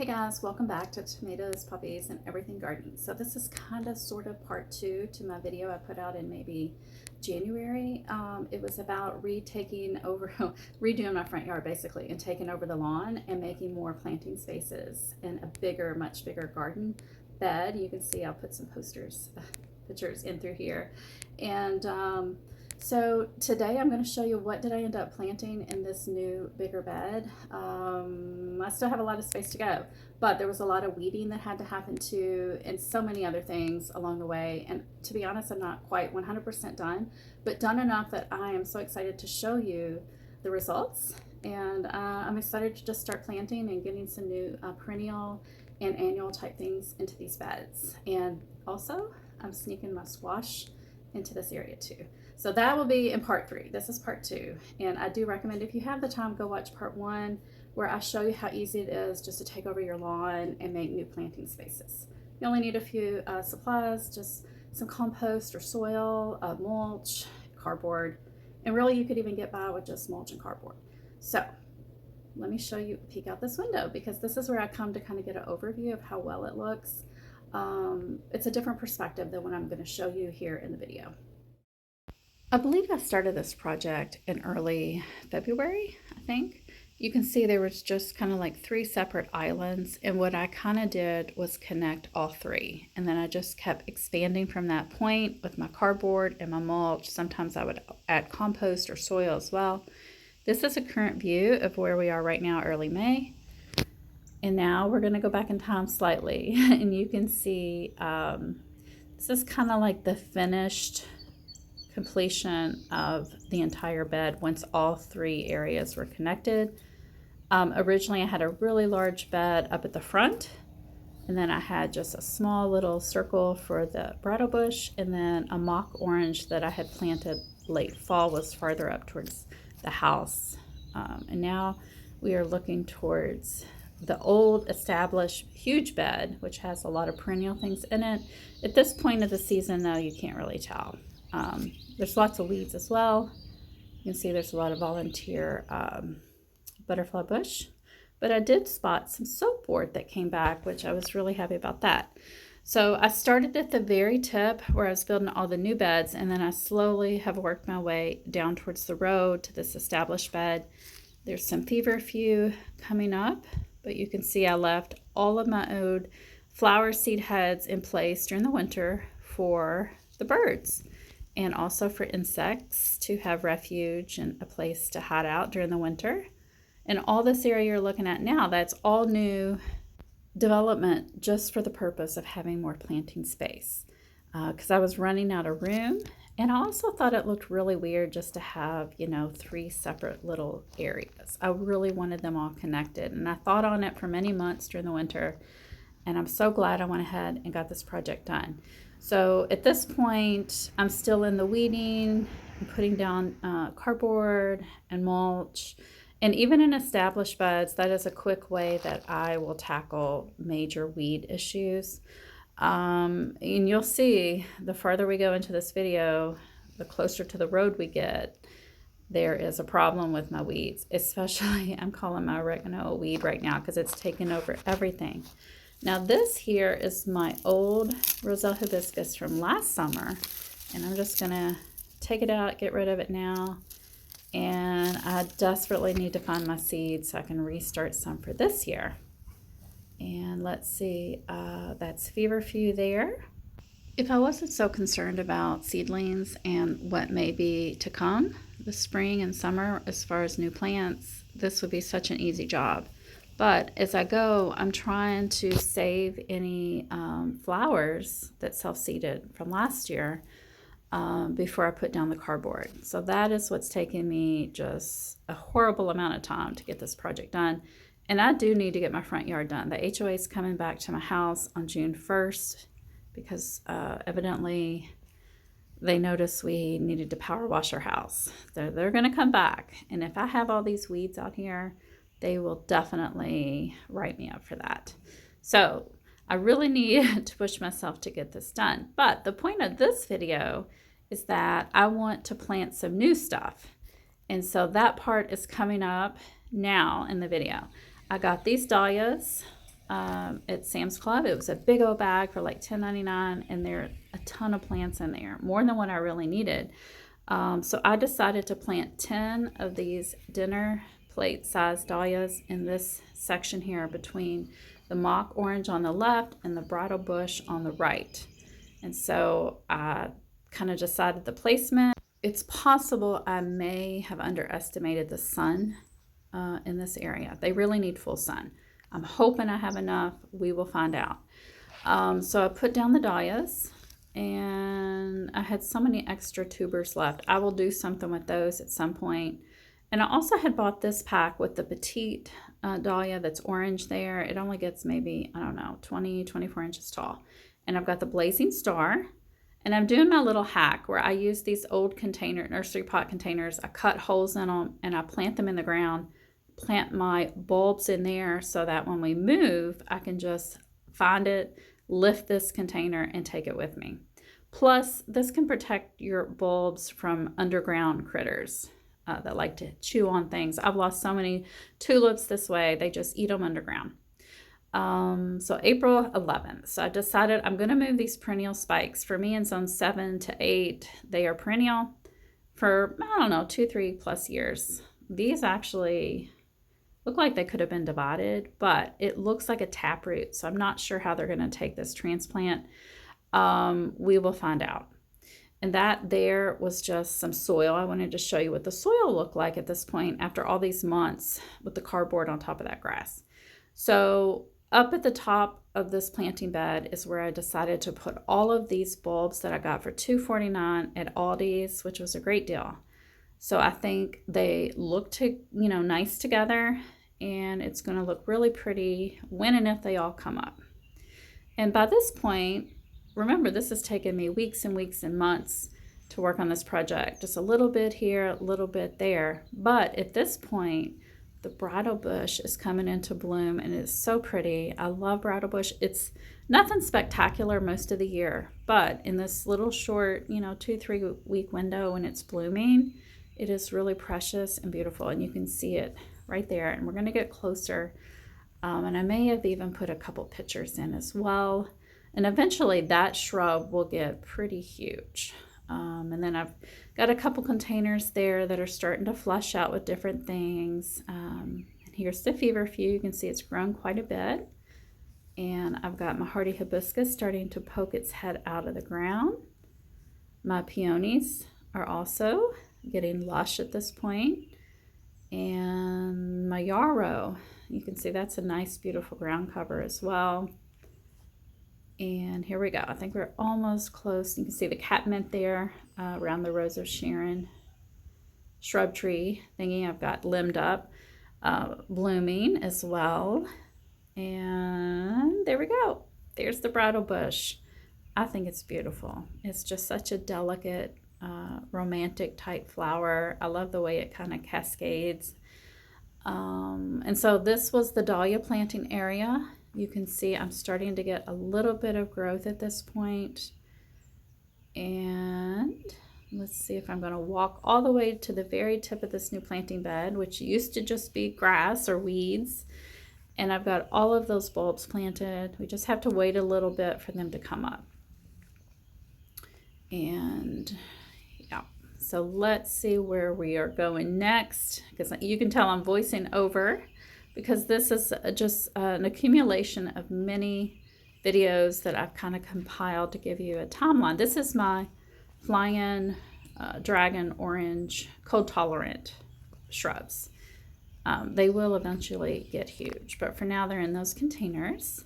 Hey guys, welcome back to Tomatoes, Puppies, and Everything Gardening. So this is kind of sort of part 2 to my video I put out in maybe January. It was about redoing my front yard basically, and taking over the lawn and making more planting spaces and a bigger, much bigger garden bed. You can see I'll put some pictures in through here. And so today I'm going to show you what did I end up planting in this new bigger bed. I still have a lot of space to go, but there was a lot of weeding that had to happen too, and so many other things along the way. And to be honest, I'm not quite 100% done, but done enough that I am so excited to show you the results. And I'm excited to just start planting and getting some new perennial and annual type things into these beds. And also I'm sneaking my squash into this area too. So that will be in part 3. This is part 2. And I do recommend, if you have the time, go watch part 1, where I show you how easy it is just to take over your lawn and make new planting spaces. You only need a few supplies, just some compost or soil, mulch, cardboard, and really you could even get by with just mulch and cardboard. So let me show you, peek out this window, because this is where I come to kind of get an overview of how well it looks. It's a different perspective than what I'm going to show you here in the video. I believe I started this project in early February, I think. You can see there was just kind of like 3 separate islands, and what I kind of did was connect all 3, and then I just kept expanding from that point with my cardboard and my mulch. Sometimes I would add compost or soil as well. This is a current view of where we are right now, early May. And now we're going to go back in time slightly, and you can see this is kind of like the finished completion of the entire bed once all 3 areas were connected. Originally I had a really large bed up at the front, and then I had just a small little circle for the bridal bush, and then a mock orange that I had planted late fall was farther up towards the house. And now we are looking towards the old established huge bed, which has a lot of perennial things in it. At this point of the season though, you can't really tell. There's lots of weeds as well. You can see there's a lot of volunteer butterfly bush, but I did spot some soapboard that came back, which I was really happy about that. So I started at the very tip where I was building all the new beds, and then I slowly have worked my way down towards the road to this established bed. There's some feverfew coming up, but you can see I left all of my old flower seed heads in place during the winter for the birds, and also for insects to have refuge and a place to hide out during the winter. And all this area you're looking at now, that's all new development just for the purpose of having more planting space, because I was running out of room. And I also thought it looked really weird just to have, 3 separate little areas. I really wanted them all connected, and I thought on it for many months during the winter, and I'm so glad I went ahead and got this project done. So at this point, I'm still in the weeding and putting down cardboard and mulch. And even in established beds, that is a quick way that I will tackle major weed issues. And you'll see, the farther we go into this video, the closer to the road we get, there is a problem with my weeds. Especially, I'm calling my oregano a weed right now because it's taken over everything. Now this here is my old roselle hibiscus from last summer, and I'm just gonna take it out, get rid of it now. And I desperately need to find my seeds so I can restart some for this year. And let's see, that's feverfew there. If I wasn't so concerned about seedlings and what may be to come this spring and summer as far as new plants, this would be such an easy job. But as I go, I'm trying to save any flowers that self-seeded from last year before I put down the cardboard. So that is what's taking me just a horrible amount of time to get this project done. And I do need to get my front yard done. The HOA is coming back to my house on June 1st because evidently they noticed we needed to power wash our house. They're going to come back. And if I have all these weeds out here, they will definitely write me up for that. So I really need to push myself to get this done. But the point of this video is that I want to plant some new stuff. And so that part is coming up now in the video. I got these dahlias at Sam's Club. It was a big old bag for like $10.99, and there are a ton of plants in there, more than what I really needed. So I decided to plant 10 of these dinner plate sized dahlias in this section here between the mock orange on the left and the bridal bush on the right. And so I kind of decided the placement. It's possible I may have underestimated the sun in this area. They really need full sun. I'm hoping I have enough. We will find out. So I put down the dahlias, and I had so many extra tubers left. I will do something with those at some point. And I also had bought this pack with the petite dahlia that's orange there. It only gets maybe, I don't know, 20, 24 inches tall. And I've got the blazing star. And I'm doing my little hack where I use these old nursery pot containers. I cut holes in them and I plant them in the ground, plant my bulbs in there so that when we move, I can just find it, lift this container, and take it with me. Plus, this can protect your bulbs from underground critters that like to chew on things. I've lost so many tulips this way. They just eat them underground. So April 11th. So I decided I'm going to move these perennial spikes. For me, in zone 7 to 8, they are perennial for, I don't know, 2-3+ years. These actually look like they could have been divided, but it looks like a taproot. So I'm not sure how they're going to take this transplant. We will find out. And that there was just some soil. I wanted to show you what the soil looked like at this point after all these months with the cardboard on top of that grass. So up at the top of this planting bed is where I decided to put all of these bulbs that I got for $2.49 at Aldi's, which was a great deal. So I think they look nice together, and it's going to look really pretty when and if they all come up. And by this point, remember, this has taken me weeks and weeks and months to work on this project. Just a little bit here, a little bit there. But at this point, the bridal bush is coming into bloom, and it's so pretty. I love bridal bush. It's nothing spectacular most of the year, but in this little short, 2-3 week window when it's blooming, it is really precious and beautiful, and you can see it right there. And we're going to get closer, and I may have even put a couple pictures in as well. And eventually that shrub will get pretty huge. And then I've got a couple containers there that are starting to flush out with different things. And here's the feverfew. You can see it's grown quite a bit. And I've got my hardy hibiscus starting to poke its head out of the ground. My peonies are also getting lush at this point. And my yarrow, you can see that's a nice, beautiful ground cover as well. And here we go. I think we're almost close. You can see the catmint there around the Rose of Sharon shrub tree thingy. I've got limbed up, blooming as well. And there we go. There's the bridal bush. I think it's beautiful. It's just such a delicate, romantic type flower. I love the way it kind of cascades. And so this was the dahlia planting area. You can see I'm starting to get a little bit of growth at this point. And let's see if I'm going to walk all the way to the very tip of this new planting bed, which used to just be grass or weeds. And I've got all of those bulbs planted. We just have to wait a little bit for them to come up. And yeah, so let's see where we are going next, because you can tell I'm voicing over, because this is just an accumulation of many videos that I've kind of compiled to give you a timeline. This is my flying dragon orange cold tolerant shrubs. They will eventually get huge, but for now they're in those containers.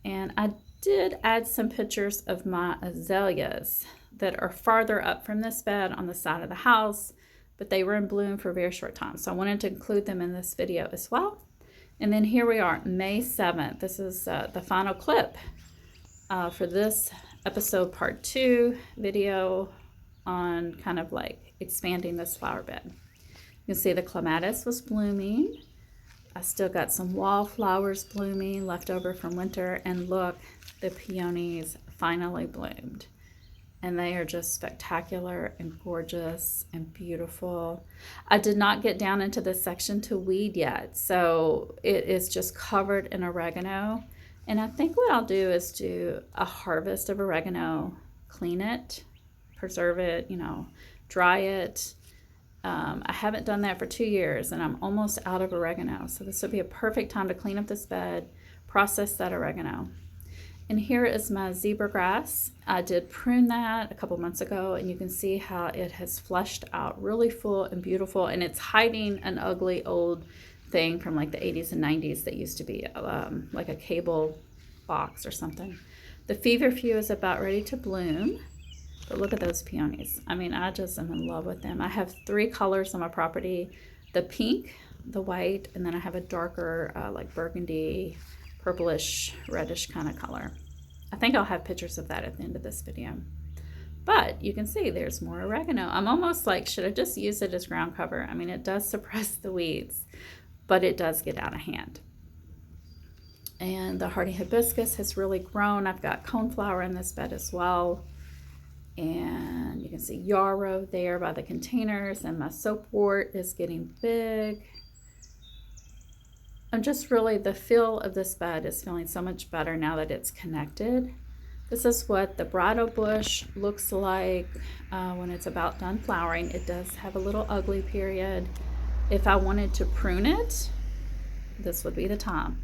And I did add some pictures of my azaleas that are farther up from this bed on the side of the house, but they were in bloom for a very short time. So I wanted to include them in this video as well. And then here we are, May 7th. This is the final clip for this episode part 2 video on kind of like expanding this flower bed. You can see the clematis was blooming. I still got some wallflowers blooming left over from winter. And look, the peonies finally bloomed. and they are just spectacular and gorgeous and beautiful. I did not get down into this section to weed yet, so it is just covered in oregano. And I think what I'll do is do a harvest of oregano, clean it, preserve it, you know, dry it. I haven't done that for 2 years, and I'm almost out of oregano. So this would be a perfect time to clean up this bed, process that oregano. And here is my zebra grass. I did prune that a couple months ago, and you can see how it has fleshed out really full and beautiful, and it's hiding an ugly old thing from like the 80s and 90s that used to be like a cable box or something. The feverfew is about ready to bloom, but look at those peonies. I mean, I just am in love with them. I have 3 colors on my property: the pink, the white, and then I have a darker like burgundy, purplish, reddish kind of color. I think I'll have pictures of that at the end of this video. But you can see there's more oregano. I'm almost like, should I just use it as ground cover? I mean, it does suppress the weeds, but it does get out of hand. And the hardy hibiscus has really grown. I've got coneflower in this bed as well. And you can see yarrow there by the containers, and my soapwort is getting big. I'm just really, the feel of this bed is feeling so much better now that it's connected. This is what the bridal bush looks like when it's about done flowering. It does have a little ugly period. If I wanted to prune it, this would be the time.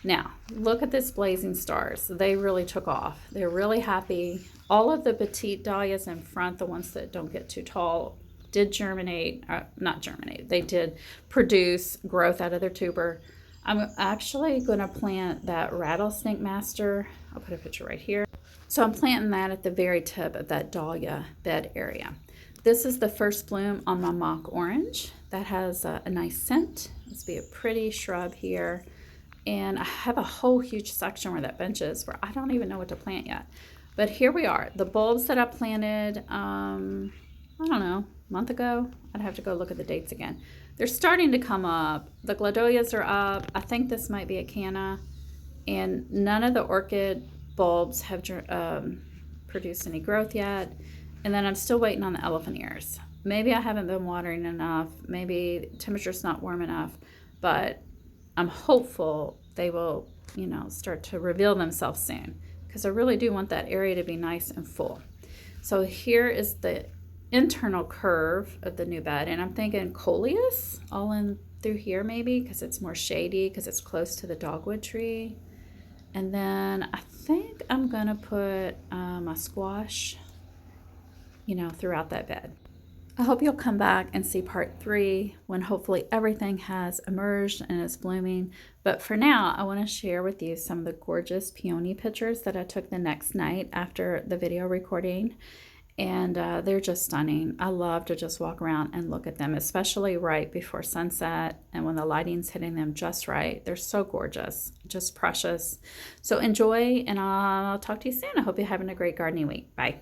Now, look at this blazing stars. They really took off. They're really happy. All of the petite dahlias in front, the ones that don't get too tall, did germinate, not germinate, they did produce growth out of their tuber. I'm actually going to plant that rattlesnake master. I'll put a picture right here. So I'm planting that at the very tip of that dahlia bed area. This is the first bloom on my mock orange. That has a nice scent. This will be a pretty shrub here. And I have a whole huge section where that bench is where I don't even know what to plant yet. But here we are. The bulbs that I planted, I don't know, a month ago. I'd have to go look at the dates again. They're starting to come up. The gladiolus are up. I think this might be a canna. And none of the orchid bulbs have produced any growth yet. And then I'm still waiting on the elephant ears. Maybe I haven't been watering enough. Maybe the temperature's not warm enough. But I'm hopeful they will, you know, start to reveal themselves soon, because I really do want that area to be nice and full. So here is the internal curve of the new bed, and I'm thinking coleus all in through here maybe, because it's more shady, because it's close to the dogwood tree. And then I think I'm gonna put my squash, you know, throughout that bed. I hope you'll come back and see part 3 when hopefully everything has emerged and is blooming. But for now, I want to share with you some of the gorgeous peony pictures that I took the next night after the video recording. And they're just stunning. I love to just walk around and look at them, especially right before sunset and when the lighting's hitting them just right. They're so gorgeous, just precious. So enjoy, and I'll talk to you soon. I hope you're having a great gardening week. Bye.